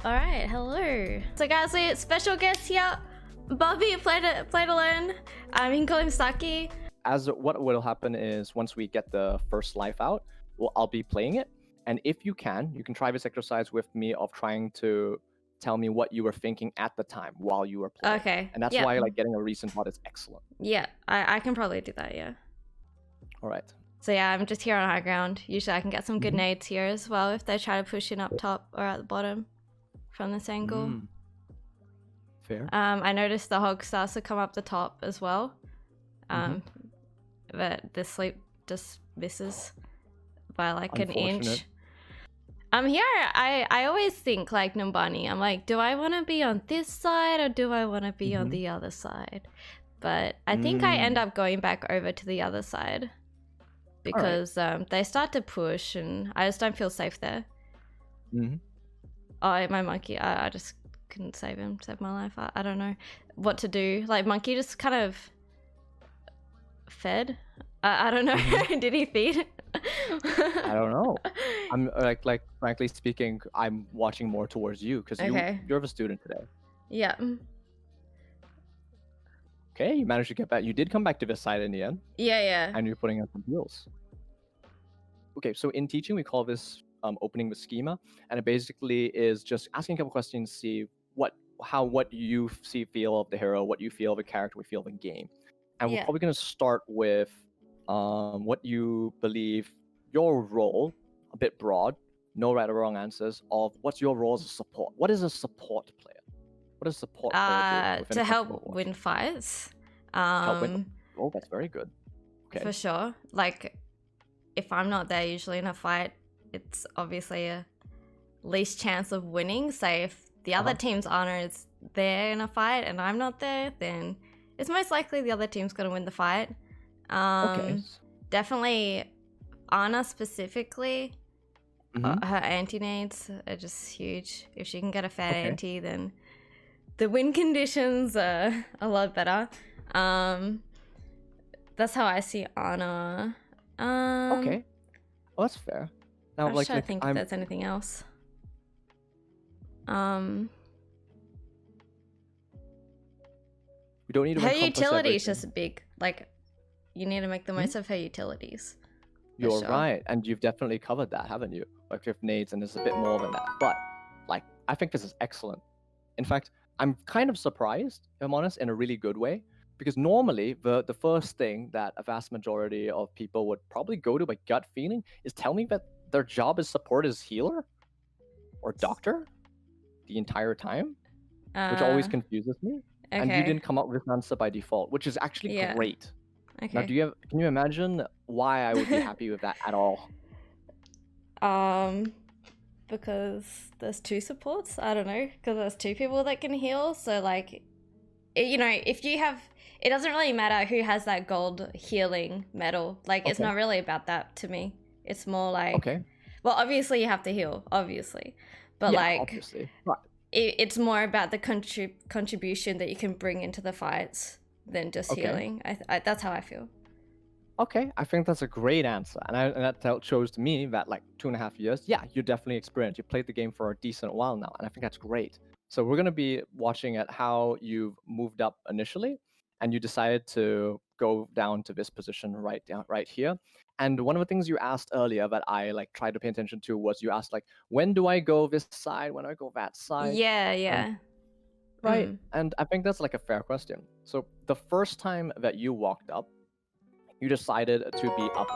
Alright, hello. So guys, we have special guest here, Bobby, Play2Learn. You can call him Saki. As what will happen is once we get the first life out, I'll be playing it. And if you can try this exercise with me of trying to tell me what you were thinking at the time while you were playing. Okay. And that's why like getting a recent mod is excellent. Yeah, I can probably do that, yeah. All right. So yeah, I'm just here on high ground. Usually I can get some good nades here as well if they try to push in up top or at the bottom from this angle. Fair. I noticed the hog starts to come up the top as well. But the sleep just misses by like an inch. Here, I always think like Numbani. I'm like, do I want to be on this side or do I want to be on the other side? But I think I end up going back over to the other side because they start to push and I just don't feel safe there. Oh, my monkey, I just couldn't save my life. I don't know what to do. Like monkey just kind of fed. I don't know. Did he feed? I don't know. I'm like frankly speaking, I'm watching more towards you because you're the student today. Yeah. Okay, you managed to get back. You did come back to this side in the end. Yeah. And you're putting in some heals. Okay, so in teaching we call this opening the schema, and it basically is just asking a couple questions, see what you feel of the hero, what you feel of the character, we feel of the game, and we're probably going to start with what you believe your role, a bit broad, no right or wrong answers, of what's your role as a support. What is a support player? What does support player do? To help win fights. Help win. Oh, that's very good. Okay. For sure. Like, if I'm not there usually in a fight, it's obviously a least chance of winning. Say if the other team's honor is there in a fight and I'm not there, then it's most likely the other team's going to win the fight. Definitely Anna specifically, her anti-nades are just huge. If she can get a fat anti, then the win conditions are a lot better. That's how I see Anna. Okay, well, that's fair. Now, I'm just trying to think if there's anything else. We don't need to her utility is just big. Like, you need to make the most of her utilities. You're right, and you've definitely covered that, haven't you? Like with nades, and there's a bit more than that. But like, I think this is excellent. In fact, I'm kind of surprised, if I'm honest, in a really good way, because normally the first thing that a vast majority of people would probably go to by gut feeling is tell me that their job is support as healer or doctor the entire time, which always confuses me. And you didn't come up with an answer by default, which is actually great. Now, can you imagine why I would be happy with that at all? Because there's two supports. I don't know, because there's two people that can heal. So like, you know, if you have, it doesn't really matter who has that gold healing medal. Like, it's not really about that to me. It's more like, well, obviously you have to heal, obviously, but it's more about the contribution that you can bring into the fights than just healing. That's how I feel. Okay, I think that's a great answer, and that shows to me that like 2.5 years, you're definitely experienced. You played the game for a decent while now, and I think that's great. So we're gonna be watching at how you've moved up initially, and you decided to go down to this position right here. And one of the things you asked earlier that I like tried to pay attention to was you asked like, when do I go this side? When do I go that side? Yeah. Right, and I think that's like a fair question. So the first time that you walked up, you decided to be up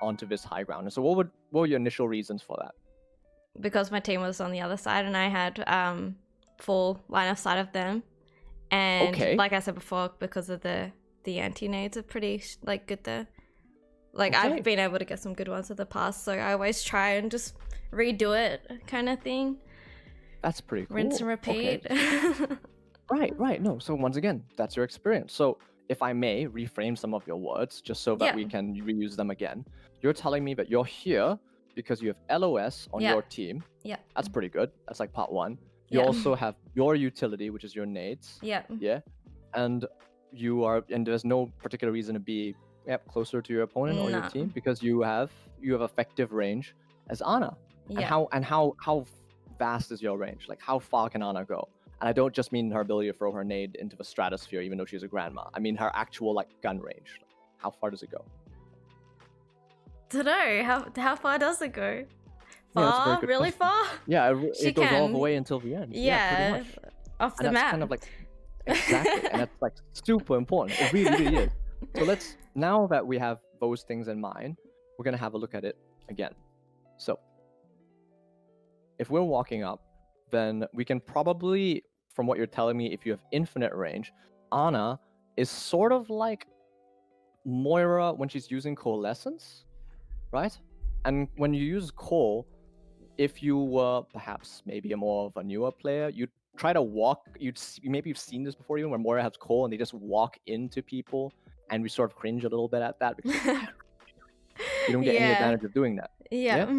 onto this high ground. And so what were your initial reasons for that? Because my team was on the other side and I had full line of sight of them. And like I said before, because of the anti-nades are pretty like good there. Like I've been able to get some good ones in the past, so I always try and just redo it kind of thing. That's pretty cool. Rinse and repeat. Right. No, so once again, that's your experience. So if I may reframe some of your words, just so that we can reuse them again. You're telling me that you're here because you have LOS on your team. Yeah. That's pretty good. That's like part one. You also have your utility, which is your nades. Yeah. And there's no particular reason to be closer to your opponent or your team because you have effective range as Anna. And how vast is your range? Like, how far can Ana go? And I don't just mean her ability to throw her nade into the stratosphere, even though she's a grandma. I mean her actual like gun range. How far does it go? Don't know. How far does it go? Yeah, that's a very Far? good Really question. far? Yeah, She it goes all the can. way until the end. Yeah, pretty much. off the And that's map. kind of like exactly, and that's like super important. It really, really is. So let's, now that we have those things in mind, we're gonna have a look at it again. So if we're walking up, then we can probably, from what you're telling me, if you have infinite range, Ana is sort of like Moira when she's using Coalescence, right? And when you use Coal, if you were perhaps maybe a more of a newer player, you'd try to walk, maybe you've seen this before even, where Moira has Coal and they just walk into people, and we sort of cringe a little bit at that because you don't get any advantage of doing that. Yeah.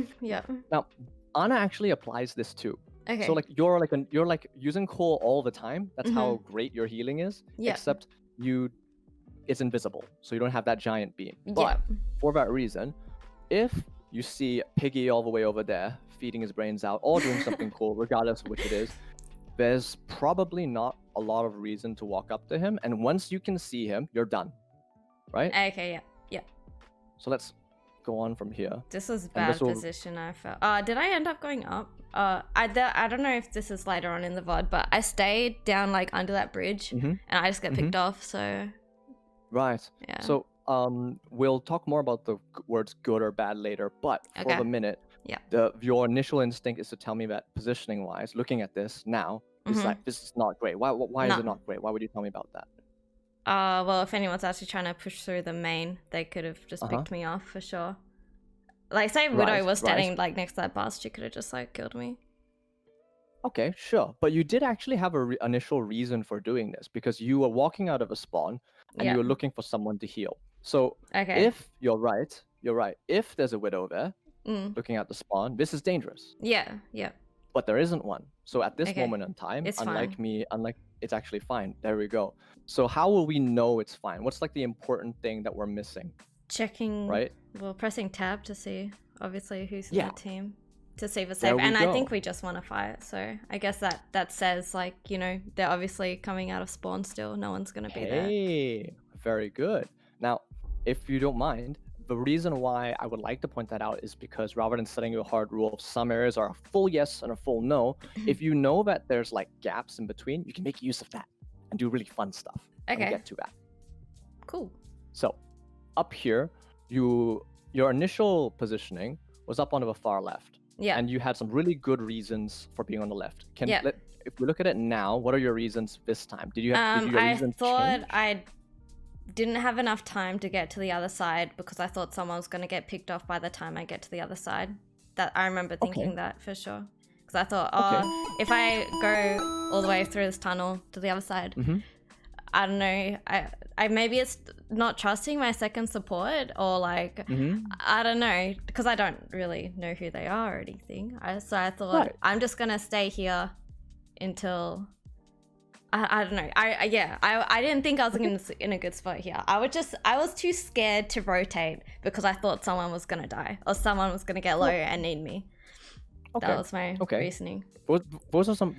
Now, Ana actually applies this too. Okay. So like you're like using Coal all the time. That's how great your healing is. Yeah. Except it's invisible, so you don't have that giant beam. But for that reason, if you see Piggy all the way over there feeding his brains out or doing something cool, regardless of which it is, there's probably not a lot of reason to walk up to him. And once you can see him, you're done, right? Okay. Yeah. So let's go on from here. This was bad position, I felt. Did I end up going up? I don't know if this is later on in the VOD, but I stayed down like under that bridge and I just got picked off, so... Right. Yeah. So we'll talk more about the words good or bad later, but for the minute, your initial instinct is to tell me that positioning wise, looking at this now, is like, this is not great. Why is it not great? Why would you tell me about that? Well, if anyone's actually trying to push through the main, they could have just picked me off for sure. Like, say Widow was standing like next to that bus, she could have just like killed me. Okay, sure. But you did actually have an initial reason for doing this, because you were walking out of a spawn and you were looking for someone to heal. So if you're right, if there's a Widow there looking at the spawn, this is dangerous. Yeah. But there isn't one. So at this moment in time, it's unlike fine. It's actually fine. There we go. So how will we know it's fine? What's like the important thing that we're missing? Checking, right? Well, pressing tab to see, obviously, who's in the team. To save a There save, we and go. I think we just want to fight, so I guess that says, like, you know, they're obviously coming out of spawn still. No one's gonna be there. Hey, very good. Now, if you don't mind, the reason why I would like to point that out is because rather than setting a hard rule, some areas are a full yes and a full no. If you know that there's like gaps in between, you can make use of that and do really fun stuff. Okay. We'll get to that. Cool. So, up here, your initial positioning was up on the far left. Yeah. And you had some really good reasons for being on the left. If we look at it now, what are your reasons this time? Did your reasons change? I didn't have enough time to get to the other side because I thought someone was going to get picked off by the time I get to the other side. That I remember thinking that for sure. Because I thought, if I go all the way through this tunnel to the other side, I don't know, I maybe it's not trusting my second support, or like, I don't know, because I don't really know who they are or anything. So I thought, I'm just going to stay here until... I don't know. I didn't think I was in a good spot here. I was too scared to rotate because I thought someone was gonna die or someone was gonna get low and need me. That was my reasoning. Those are some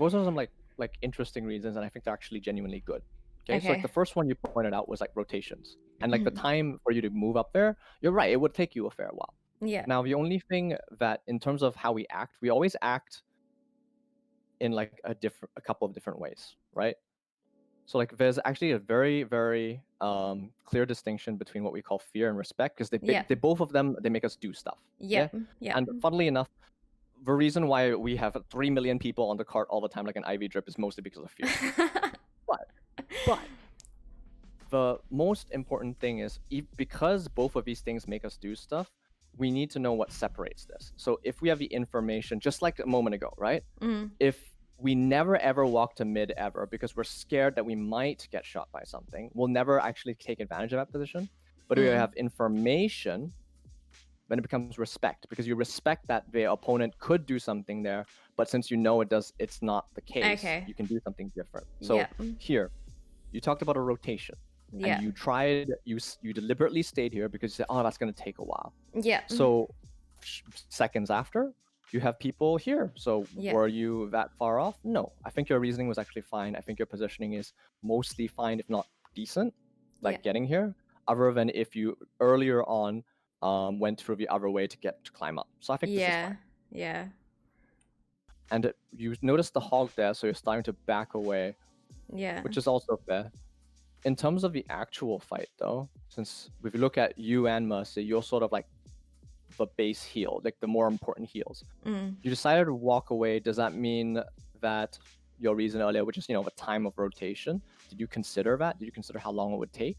like interesting reasons, and I think they're actually genuinely good. Okay, so like the first one you pointed out was like rotations, and like the time for you to move up there. You're right; it would take you a fair while. Yeah. Now the only thing that in terms of how we act, we always act in like a couple of different ways, right? So like there's actually a very, very clear distinction between what we call fear and respect, because they both of them, they make us do stuff. Yeah. And funnily enough, the reason why we have 3 million people on the cart all the time like an IV drip is mostly because of fear. but the most important thing is because both of these things make us do stuff, we need to know what separates this. So if we have the information, just like a moment ago, right? If we never ever walk to mid ever because we're scared that we might get shot by something, we'll never actually take advantage of that position. But if we have information, then it becomes respect, because you respect that the opponent could do something there, but since you know it's not the case, you can do something different. So here, you talked about a rotation. And you deliberately stayed here because you said, oh, that's going to take a while. Yeah. So seconds after, you have people here. So Yeah. were you that far off? No. I think your reasoning was actually fine. I think your positioning is mostly fine, if not decent, like Yeah. getting here, other than if you earlier on went through the other way to climb up. So I think this is fine. Yeah. And you notice the hog there, so you're starting to back away, Yeah. which is also fair. In terms of the actual fight, though, since if you look at you and Mercy, you're sort of like the base heal, like the more important heals. Mm. You decided to walk away. Does that mean that your reason earlier, which is, the time of rotation, did you consider that? Did you consider how long it would take?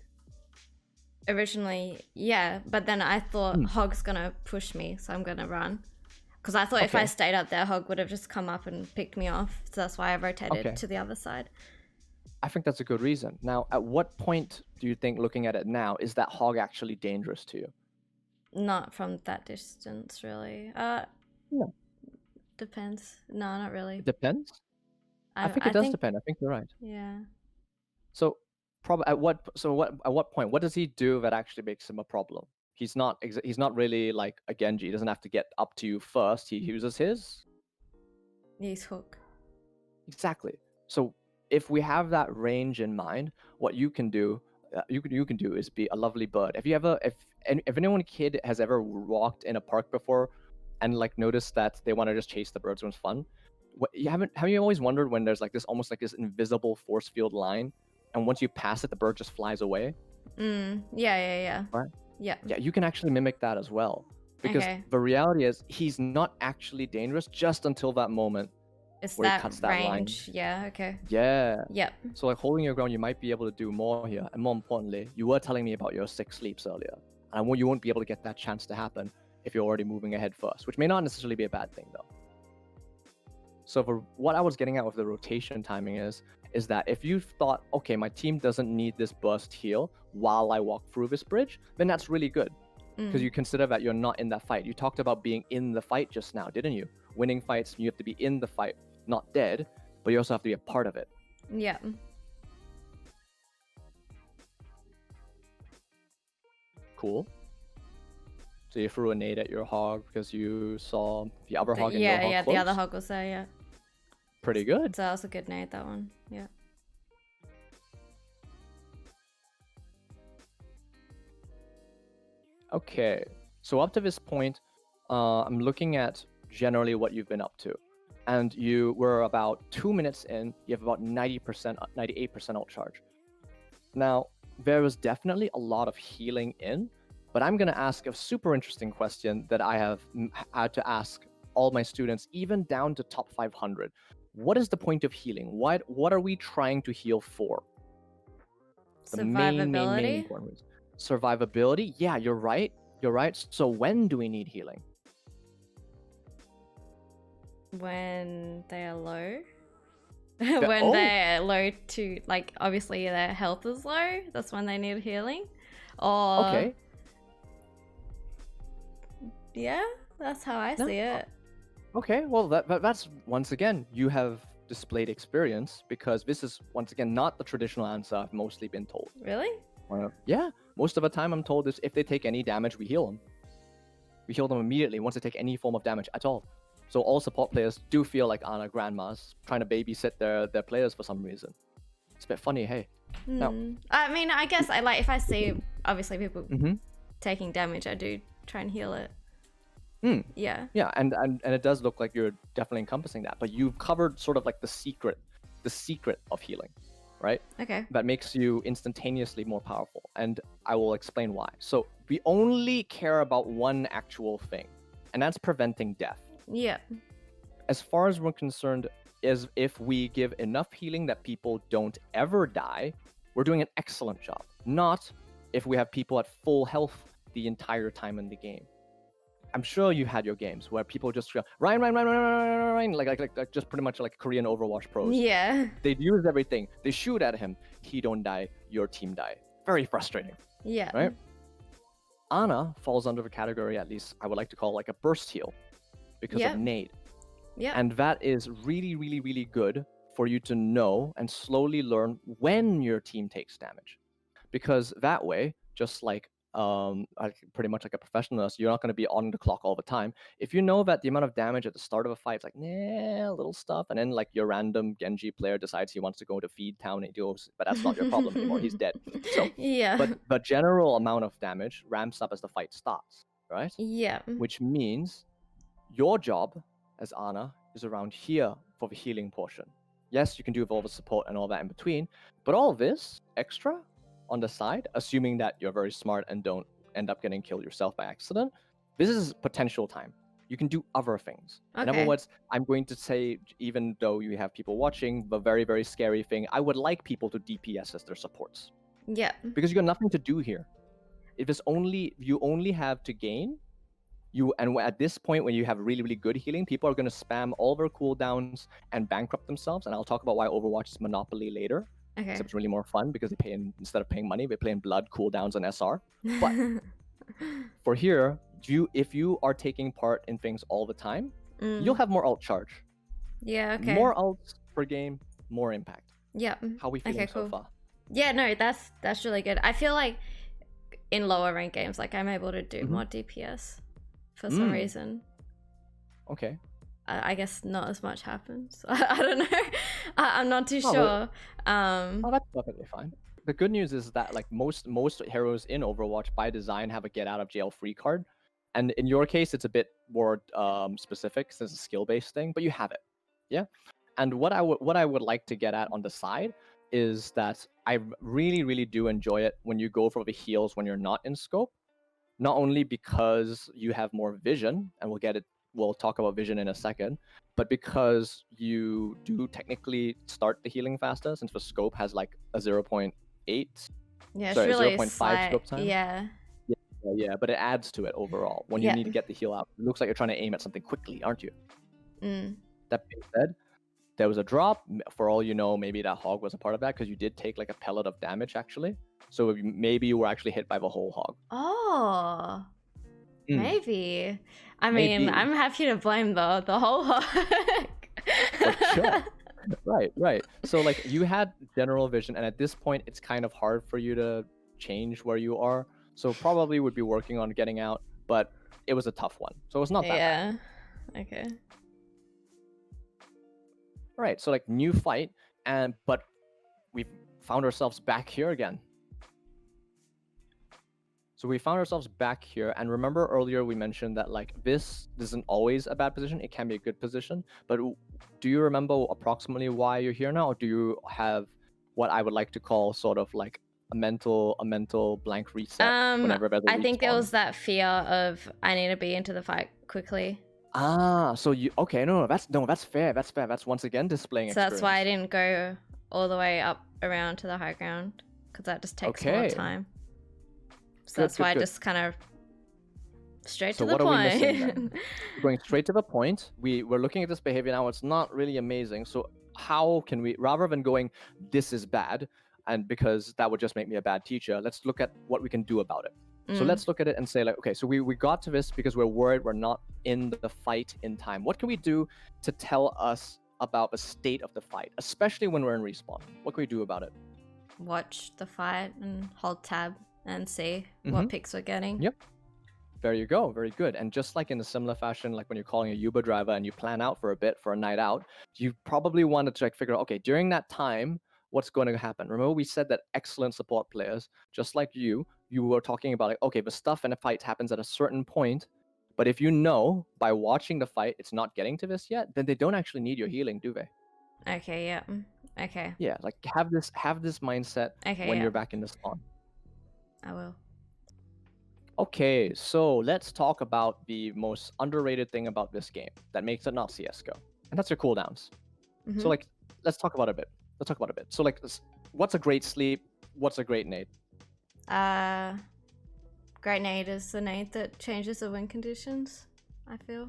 Originally, yeah, but then I thought Hog's gonna push me, so I'm gonna run. Because I thought if I stayed up there, Hog would have just come up and picked me off. So that's why I rotated to the other side. I think that's a good reason. Now, at what point do you think, looking at it now, is that Hog actually dangerous to you? Not from that distance, really. No. Depends. No, not really. It depends? I think it does depend. I think you're right. Yeah. So, at what point? What does he do that actually makes him a problem? He's not really like a Genji. He doesn't have to get up to you first. He uses his. He's hook. Exactly. So if we have that range in mind, what you can do, you can do is be a lovely bird. If anyone kid has ever walked in a park before, and like noticed that they want to just chase the birds when it's fun, have you always wondered when there's like this almost like this invisible force field line, and once you pass it, the bird just flies away? Yeah. Right? Yeah. Yeah, you can actually mimic that as well. Because the reality is, he's not actually dangerous just until that moment where he cuts that range. line. Yeah, okay. Yeah. Yep. So like holding your ground, you might be able to do more here. And more importantly, you were telling me about your 6 sleeps earlier. And you won't be able to get that chance to happen if you're already moving ahead first, which may not necessarily be a bad thing though. So what I was getting at with the rotation timing is that if you thought, okay, my team doesn't need this burst heal while I walk through this bridge, then that's really good. Because you consider that you're not in that fight. You talked about being in the fight just now, didn't you? Winning fights, you have to be in the fight, not dead, but you also have to be a part of it. Yeah. Cool. So you threw a nade at your hog because you saw the other hog and your hog close? The other hog was there, yeah. Pretty good. So that was a good nade, that one, yeah. Okay, so up to this point, I'm looking at generally what you've been up to. And you were about 2 minutes in, you have about 98% ult charge. Now, there was definitely a lot of healing in, but I'm going to ask a super interesting question that I have had to ask all my students, even down to top 500. What is the point of healing? What are we trying to heal for? The Survivability? main important reason. Survivability? Yeah, you're right. You're right. So when do we need healing? When they are low. When they're low to, like, obviously their health is low. That's when they need healing. Or... Okay. Yeah, that's how I see it. Okay, well, that's, once again, you have displayed experience, because this is, once again, not the traditional answer I've mostly been told. Really? Yeah, most of the time I'm told is if they take any damage, we heal them. We heal them immediately once they take any form of damage at all. So all support players do feel like Ana grandmas trying to babysit their players for some reason. It's a bit funny, hey. Now, I mean, I guess if I see, obviously, people taking damage, I do try and heal it. Yeah. Yeah, and it does look like you're definitely encompassing that, but you've covered sort of like the secret of healing, right? Okay. That makes you instantaneously more powerful, and I will explain why. So we only care about one actual thing, and that's preventing death. Yeah. As far as we're concerned, is if we give enough healing that people don't ever die, we're doing an excellent job. Not if we have people at full health the entire time in the game. I'm sure you had your games where people just go, Ryan, like just pretty much like Korean Overwatch pros. Yeah. They'd use everything. They shoot at him. He don't die. Your team die. Very frustrating. Yeah. Right? Ana falls under the category, at least I would like to call like a burst heal because of nade. Yeah. And that is really, really, really good for you to know and slowly learn when your team takes damage. Because that way, just like pretty much like a professional, so you're not going to be on the clock all the time. If you know that the amount of damage at the start of a fight is like, nah, little stuff, and then like your random Genji player decides he wants to go to feed town and he goes, but that's not your problem anymore. He's dead. So, Yeah. but the general amount of damage ramps up as the fight starts, right? Yeah. Which means your job as Ana is around here for the healing portion. Yes, you can do all the support and all that in between, but all this extra on the side, assuming that you're very smart and don't end up getting killed yourself by accident, this is potential time. You can do other things. Okay. In other words, I'm going to say, even though you have people watching, the very, very scary thing, I would like people to DPS as their supports. Yeah. Because you got nothing to do here. If it's only, you only have to gain, and at this point when you have really, really good healing, people are going to spam all their cooldowns and bankrupt themselves. And I'll talk about why Overwatch is Monopoly later. Okay. Except it's really more fun because they pay instead of paying money, they play in blood, cooldowns, and SR. But for here, if you are taking part in things all the time, you'll have more ult charge. Yeah, okay. More ults per game, more impact. Yeah. How we feeling so far? Yeah, no, that's really good. I feel like in lower rank games, like I'm able to do more DPS for some reason. Okay. I guess not as much happens. I don't know. I'm not too sure. That's perfectly fine. The good news is that like most heroes in Overwatch by design have a get out of jail free card, and in your case it's a bit more specific since it's a skill based thing, but you have it. Yeah. And what I would like to get at on the side is that I really, really do enjoy it when you go for the heals when you're not in scope. Not only because you have more vision, and we'll talk about vision in a second, but because you do technically start the healing faster since the scope has like a 0.8. Yeah, sorry, it's really 0.5 scope time. Yeah. Yeah, but it adds to it overall when you need to get the heal out. It looks like you're trying to aim at something quickly, aren't you? That being said, there was a drop. For all you know, maybe that hog was a part of that because you did take like a pellet of damage actually. So maybe you were actually hit by the whole hog. Oh, maybe. I mean, I'm happy to blame the whole hog. Sure. Right. So like you had general vision, and at this point, it's kind of hard for you to change where you are. So probably would be working on getting out, but it was a tough one. So it's not that bad. Okay. Right. So like new fight, but we've found ourselves back here again. So we found ourselves back here, and remember earlier we mentioned that like this isn't always a bad position, it can be a good position, but do you remember approximately why you're here now, or do you have what I would like to call sort of like a mental blank reset whenever there's a I think respawn? there was that fear of I need to be into the fight quickly. So you that's fair. That's once again displaying experience. That's why I didn't go all the way up around to the high ground, because that just takes more time. So that's why I just kind of straight to the point. Are we missing then? Going straight to the point. We're looking at this behavior now. It's not really amazing. So how can we, rather than going, this is bad, and because that would just make me a bad teacher, let's look at what we can do about it. So let's look at it and say like, okay, so we got to this because we're worried we're not in the fight in time. What can we do to tell us about the state of the fight, especially when we're in respawn? What can we do about it? Watch the fight and hold tab and see what picks we're getting. Yep. There you go. Very good. And just like in a similar fashion, like when you're calling a Uber driver and you plan out for a bit for a night out, you probably want to like figure out, okay, during that time, what's going to happen? Remember we said that excellent support players, just like you were talking about like, okay, the stuff in a fight happens at a certain point, but if you know by watching the fight it's not getting to this yet, then they don't actually need your healing, do they? Okay, yeah. Okay. Yeah, like have this mindset when you're back in the spawn. I will. Okay, so let's talk about the most underrated thing about this game that makes it not CS:GO, and that's your cooldowns. So like, let's talk about it a bit. So like, what's a great sleep? What's a great nade? Great nade is the nade that changes the win conditions, I feel.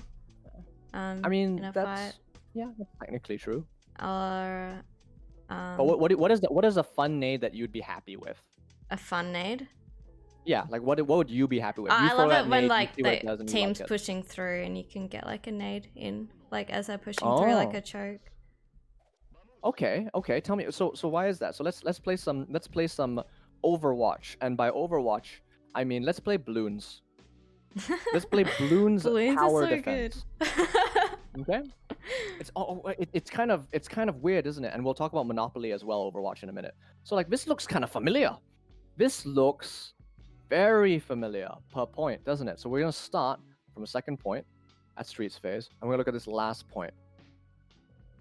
I mean, in a that's fight. Yeah, that's technically true. Or but what is a fun nade that you'd be happy with? A fun nade? Yeah, like what would you be happy with? I love it when nade, like the team's like pushing through and you can get like a nade in, like as they're pushing through like a choke. Okay. Tell me. So why is that? So let's play some Overwatch, and by Overwatch, I mean, let's play balloons. Let's play balloons Balloons tower are so defense. good. Okay. It's kind of weird, isn't it? And we'll talk about Monopoly as well, Overwatch, in a minute. So like this looks kind of familiar. This looks very familiar per point, doesn't it? So we're gonna start from a second point at Streets phase, and we're gonna look at this last point.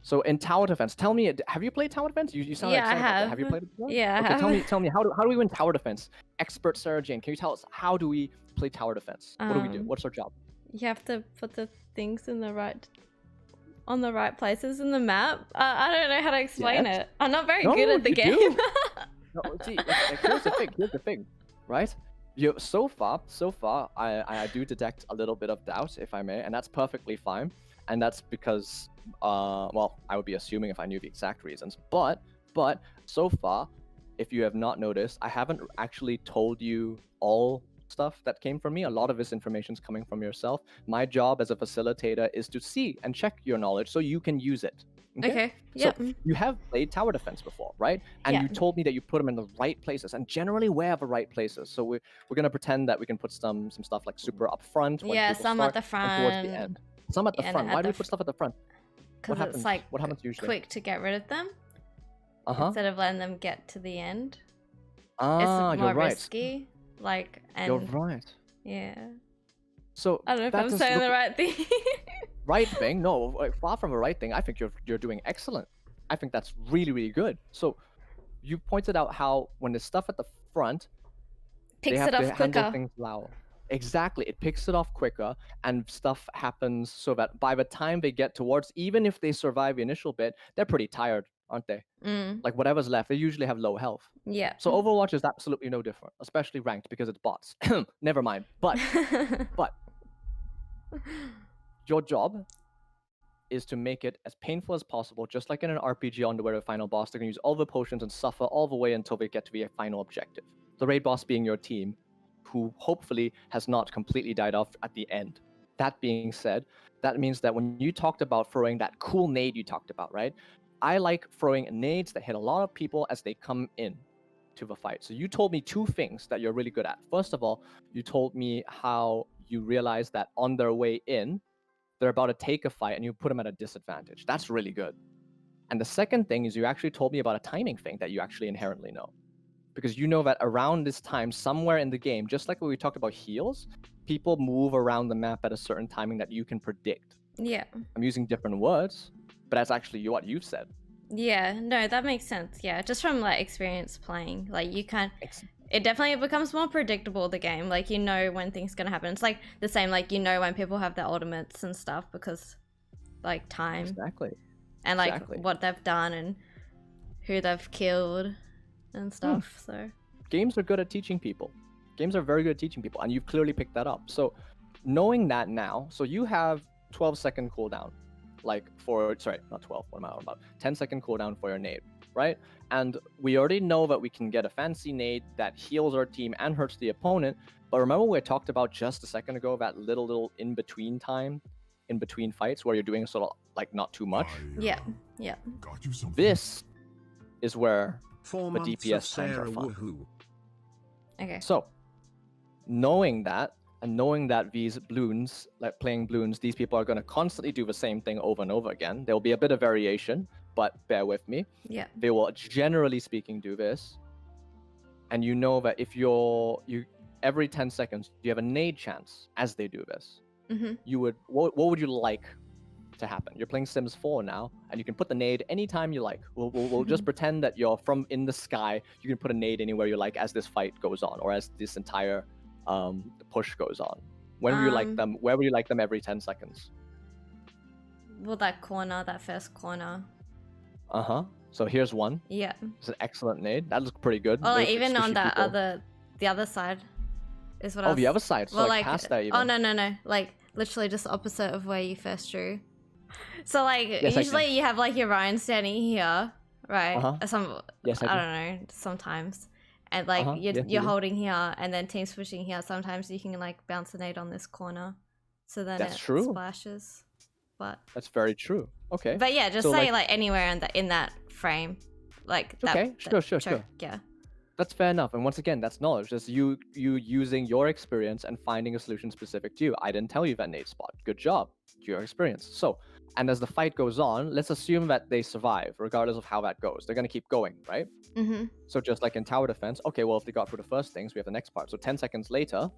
So in tower defense, tell me, have you played tower defense? You sound Yeah, excited I about that. have. Have you played it before? Yeah, I Okay, have. tell me, how do we win tower defense? Expert SarahJane, can you tell us how do we play tower defense? What do we do? What's our job? You have to put the things in the right places in the map. I don't know how to explain it. I'm not very good at the game. No, see, here's the thing, right? So far, I do detect a little bit of doubt, if I may, and that's perfectly fine. And that's because, well, I would be assuming if I knew the exact reasons. But so far, if you have not noticed, I haven't actually told you all stuff that came from me. A lot of this information is coming from yourself. My job as a facilitator is to see and check your knowledge so you can use it. Okay. Yep. So you have played tower defense before, right? And you told me that you put them in the right places, and generally where are the right places? So we're gonna pretend that we can put some stuff like super up front. Yeah, some at the front. And towards the end. Some at the front. Why do we put stuff at the front? Because it's like what happens usually? Quick to get rid of them. Uh-huh. Instead of letting them get to the end. Ah, it's more you're right. risky. Like, and you're right. Yeah. So I don't know if I'm saying the right thing. Right thing? No, far from the right thing. I think you're doing excellent. I think that's really, really good. So you pointed out how when there's stuff at the front, Picks they have it to off handle quicker. things loud. Exactly, it picks it off quicker, and stuff happens so that by the time they get towards, even if they survive the initial bit, they're pretty tired, aren't they? Like whatever's left, they usually have low health. Yeah. So Overwatch is absolutely no different, especially ranked because it's bots. Never mind. But your job is to make it as painful as possible, just like in an RPG on the way to the final boss. They're gonna use all the potions and suffer all the way until they get to the final objective. The raid boss being your team, who hopefully has not completely died off at the end. That being said, that means that when you talked about throwing that cool nade you talked about, right? I like throwing nades that hit a lot of people as they come in to the fight. So you told me two things that you're really good at. First of all, you told me how you realize that on their way in, they're about to take a fight and you put them at a disadvantage. That's really good. And the second thing is you actually told me about a timing thing that you actually inherently know. Because you know that around this time, somewhere in the game, just like when we talked about heals, people move around the map at a certain timing that you can predict. Yeah. I'm using different words, but that's actually what you've said. Yeah, no, that makes sense. Yeah, just from like experience playing, like you can, it definitely becomes more predictable, the game. Like you know when things gonna happen. It's like the same, like you know when people have their ultimates and stuff because like time. Exactly. And like what they've done and who they've killed and stuff. So games are good at teaching people. Games are very good at teaching people, and you've clearly picked that up. So knowing that now, so you have 12-second cooldown. Like for, sorry, not 12, what am I on about? 10-second cooldown for your nade, right? And we already know that we can get a fancy nade that heals our team and hurts the opponent. But remember we talked about just a second ago, that little in-between time, in between fights where you're doing sort of like not too much? Yeah. This is where the DPS times are fun. Okay. So, knowing that, and knowing that these balloons, like playing balloons, these people are going to constantly do the same thing over and over again. There will be a bit of variation, but bear with me. Yeah. They will, generally speaking, do this. And you know that if you every 10 seconds, you have a nade chance as they do this. You would, what would you like to happen? You're playing Sims 4 now, and you can put the nade anytime you like. We'll just pretend that you're from in the sky. You can put a nade anywhere you like as this fight goes on, or as this entire push goes on. When would you like them? Where would you like them every 10 seconds? Well, that corner, that first corner. So here's one. Yeah. It's an excellent nade. That looks pretty good. Oh, like even on that the other side is what I was... the other side. So well, like past that even. Oh, no. Like literally just opposite of where you first drew. So like yes, usually you have like your Ryan standing here, right? Yes, I don't know, sometimes. And like you're holding here and then team's pushing here. Sometimes you can like bounce a nade on this corner. So then it splashes. But that's very true. Okay. But yeah, just so say like anywhere in that frame. Like that. Okay, sure. Yeah. That's fair enough. And once again, that's knowledge. That's you using your experience and finding a solution specific to you. I didn't tell you that nade spot. Good job. Your experience. So, and as the fight goes on, let's assume that they survive, regardless of how that goes. They're going to keep going, right? Mm-hmm. So just like in tower defense, okay, well, if they got through the first things, we have the next part. So 10 seconds later,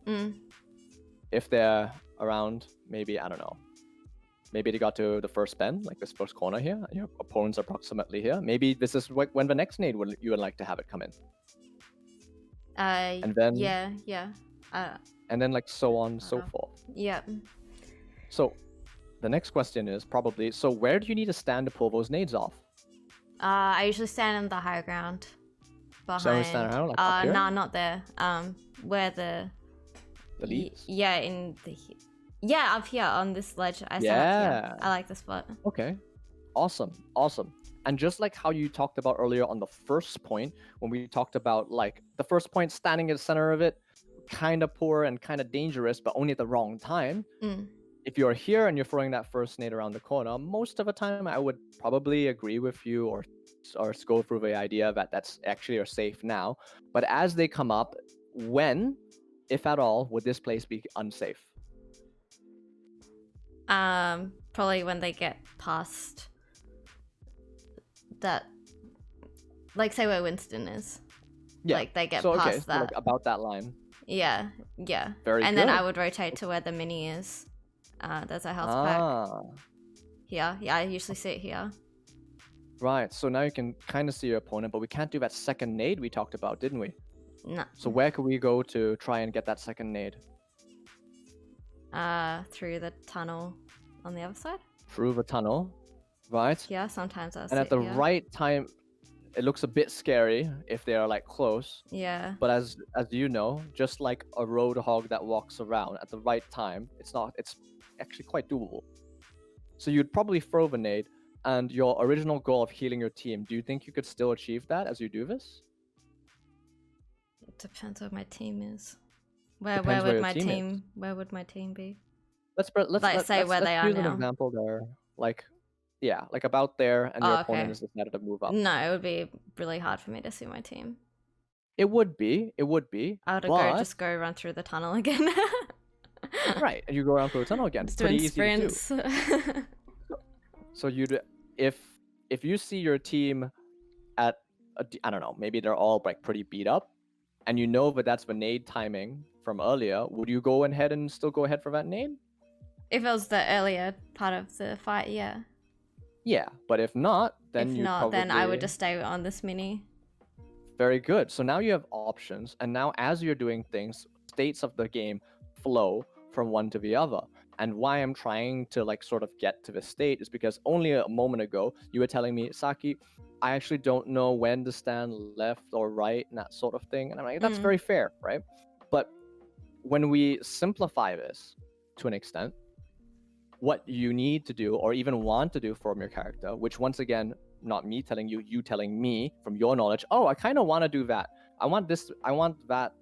if they're around, maybe, I don't know, maybe they got to the first bend, like this first corner here, and your opponent's approximately here. Maybe this is when the next nade you would like to have it come in. And then yeah. And then like so on and so forth. Yeah. So the next question is probably, so where do you need to stand to pull those nades off? I usually stand on the high ground. Behind. So stand around, like up here? No, not there. Where the leaves? Yeah, up here on this ledge. I stand up here. I like this spot. Okay. Awesome. And just like how you talked about earlier on the first point, when we talked about like the first point standing at the center of it, kind of poor and kind of dangerous, but only at the wrong time. If you're here and you're throwing that first nade around the corner, most of the time I would probably agree with you or go through the idea that that's actually safe now. But as they come up, when, if at all, would this place be unsafe? Probably when they get past that, like say where Winston is. Yeah. Like they get past that. So like about that line. Yeah. Very and good. then I would rotate to where the mini is. There's a health pack. Here. Yeah, I usually see it here. Right, so now you can kind of see your opponent, but we can't do that second nade we talked about, didn't we? No. So where could we go to try and get that second nade? Through the tunnel on the other side. Through the tunnel, right? Yeah, sometimes I'll And at the right time, it looks a bit scary if they are like close. Yeah. But as you know, just like a roadhog that walks around at the right time, it's actually quite doable. So you'd probably throw the nade, and your original goal of healing your team, do you think you could still achieve that as you do this? It depends what my team is. Where would my team be? Let's say where they are use now. An example there, like about there, and your opponent has decided to move up. No, it would be really hard for me to see my team. It would be. I would just go run through the tunnel again. Right, and you go around through the tunnel again. Just pretty doing easy sprints. To do. So you'd, if you see your team at I don't know, maybe they're all like pretty beat up, and you know that that's the nade timing from earlier, would you go ahead and still go ahead for that nade? If it was the earlier part of the fight, yeah. Yeah, but if not, then then I would just stay on this mini. Very good. So now you have options, and now as you're doing things, states of the game flow from one to the other. And why I'm trying to like sort of get to this state is because only a moment ago you were telling me, Saki, I actually don't know when to stand left or right and that sort of thing. And I'm like, that's very fair, right? But when we simplify this to an extent, what you need to do or even want to do from your character, which once again, not me telling you, you telling me from your knowledge, oh, I kind of want to do that. I want this, I want that,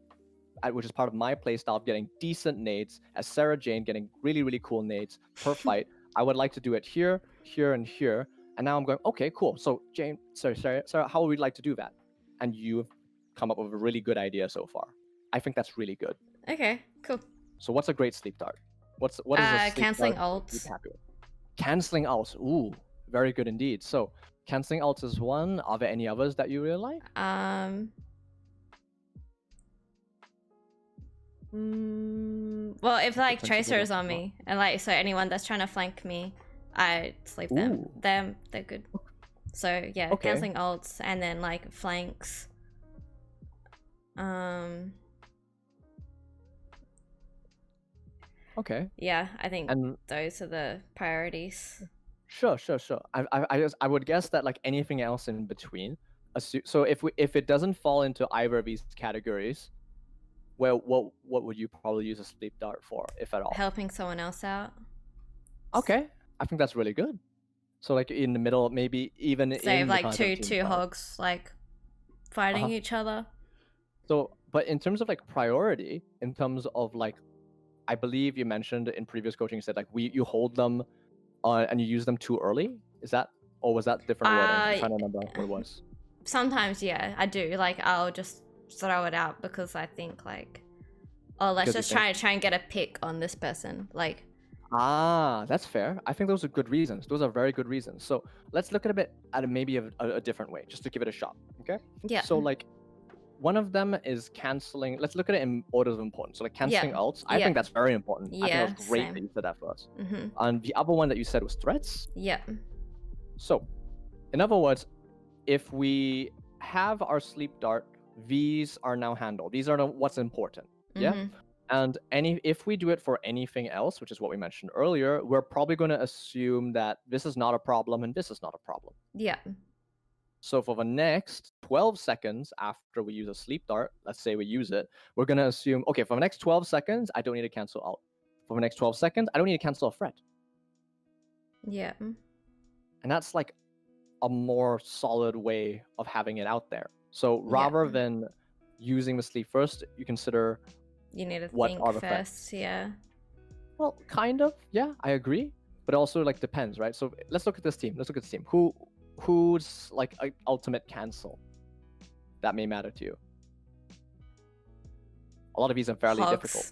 which is part of my playstyle of getting decent nades, as SarahJane getting really, really cool nades per fight. I would like to do it here, here, and here. And now I'm going, okay, cool. So Jane, Sarah, how would we like to do that? And you've come up with a really good idea so far. I think that's really good. Okay, cool. So what's a great sleep dart? What is a sleep canceling dart ults. Canceling ults. Ooh, very good indeed. So canceling ults is one. Are there any others that you really like? Well, if like Tracer is on me, and like so anyone that's trying to flank me, I sleep them. They're good. So yeah, canceling ults and then like flanks. Okay. Yeah, I think those are the priorities. Sure. I would guess that like anything else in between. So if it doesn't fall into either of these categories, well, what would you probably use a sleep dart for, if at all? Helping someone else out. Okay, I think that's really good. So like in the middle, maybe even in like two hogs like fighting each other. So, but in terms of like priority, in terms of like, I believe you mentioned in previous coaching, you said like you hold them and you use them too early. Is that, or was that different wording? I'm trying to remember what it was. Sometimes, yeah, I do. Like I'll just throw it out because I think like, oh, let's Because just try and get a pick on this person. Like, That's fair. I think those are good reasons. Those are very good reasons. So let's look at maybe a different way, just to give it a shot. Okay. yeah. So like, one of them is canceling. Let's look at it in order of importance. So like canceling ults. I think that's very important. I think Yeah, that was great same. that you said that first. Mm-hmm. And the other one that you said was threats. Yeah. So, in other words, if we have our sleep dart, these are now handled. These are what's important. Yeah. Mhm. And if we do it for anything else, which is what we mentioned earlier, we're probably going to assume that this is not a problem and this is not a problem. Yeah. So for the next 12 seconds after we use a sleep dart, let's say we use it, we're going to assume, okay, for the next 12 seconds, I don't need to cancel out. For the next 12 seconds, I don't need to cancel a threat. Yeah. And that's like a more solid way of having it out there. So rather than using the sleep first, you consider You need to what think are the first. threats. Yeah. Well, kind of. Yeah, I agree. But also like depends, right? So let's look at this team. Let's look at this team. Who's like an ultimate cancel that may matter to you? A lot of these are fairly difficult.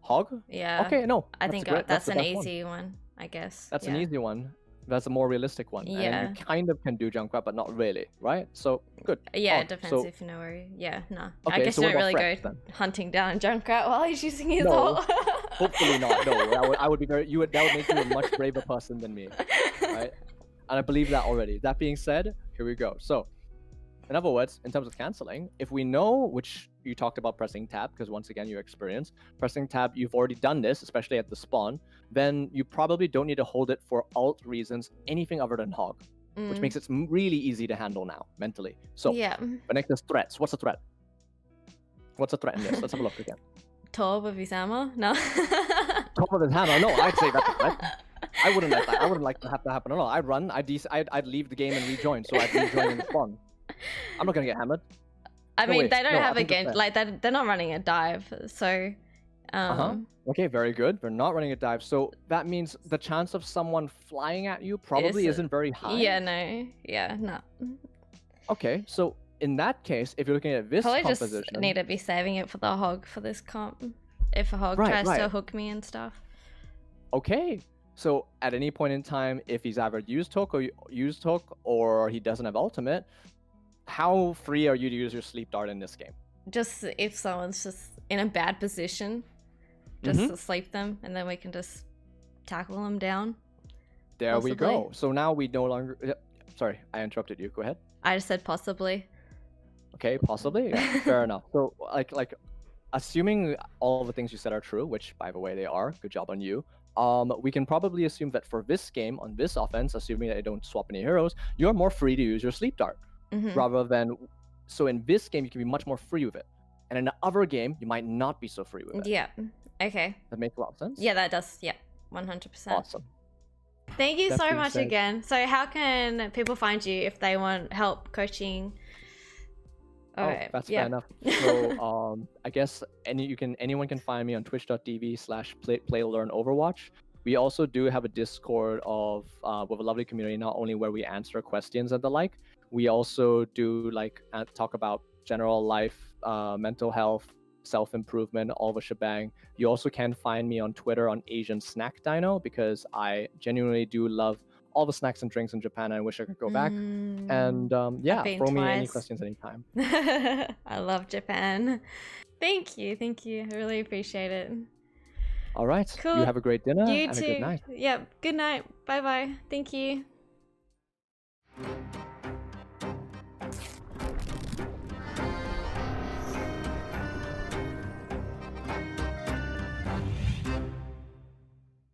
Hog? Yeah. Okay, no. I think that's an easy one, I guess. That's an easy one. That's a more realistic one. Yeah. And you kind of can do Junkrat, but not really, right? So good. Yeah, it depends if you know where no. Okay, I guess so you what don't really about go threats, then? hunting down Junkrat while he's using his No. ult. Hopefully not. No, I would be very. That would make you a much braver person than me, right? And I believe that already. That being said, here we go. So, in other words, in terms of canceling, if we know, which you talked about pressing tab, because once again, you experience pressing tab, you've already done this, especially at the spawn, then you probably don't need to hold it for ult reasons, anything other than hog, which makes it really easy to handle now mentally. So, the next is threats. What's a threat? What's a threat in this? Let's have a look again. Torb with his hammer? No. Top of his hammer? No, I'd say that's a threat. I wouldn't like that. I wouldn't like to have to happen at all. I'd run. I'd leave the game and rejoin. So I'd rejoin in the spawn. I'm not gonna get hammered. I mean, wait, they don't have a think game like that. They're not running a dive, so. Okay, very good. They're not running a dive, so that means the chance of someone flying at you probably isn't very high. Yeah, no. Okay, so in that case, if you're looking at this composition, just need to be saving it for the hog for this comp. If a hog tries to hook me and stuff. Okay, so at any point in time, if he's either used hook or he doesn't have ultimate, how free are you to use your sleep dart in this game? Just if someone's just in a bad position, just to sleep them, and then we can just tackle them down. There possibly. We go. So now we no longer. Sorry, I interrupted you. Go ahead. I just said possibly. Okay, possibly. Yeah, fair enough. So like, assuming all the things you said are true, which by the way they are. Good job on you. We can probably assume that for this game on this offense, assuming that they don't swap any heroes, you're more free to use your sleep dart rather than. So in this game, you can be much more free with it, and in the other game, you might not be so free with it. Yeah. Okay. That makes a lot of sense. Yeah, that does. Yeah, 100%. Awesome. Thank you so much again. So how can people find you if they want help coaching? That's fair enough. So I guess anyone can find me on twitch.tv/Play2LearnOverwatch. We also do have a Discord with a lovely community, not only where we answer questions and the like, we also do talk about general life, mental health, self-improvement, all the shebang. You also can find me on Twitter on Asian Snack Dino, because I genuinely do love all the snacks and drinks in Japan, and I wish I could go back. And throw me any questions anytime. I love Japan. Thank you. I really appreciate it. All right. Cool. You have a great dinner You and too. a good night. Yep. Good night. Bye bye. Thank you.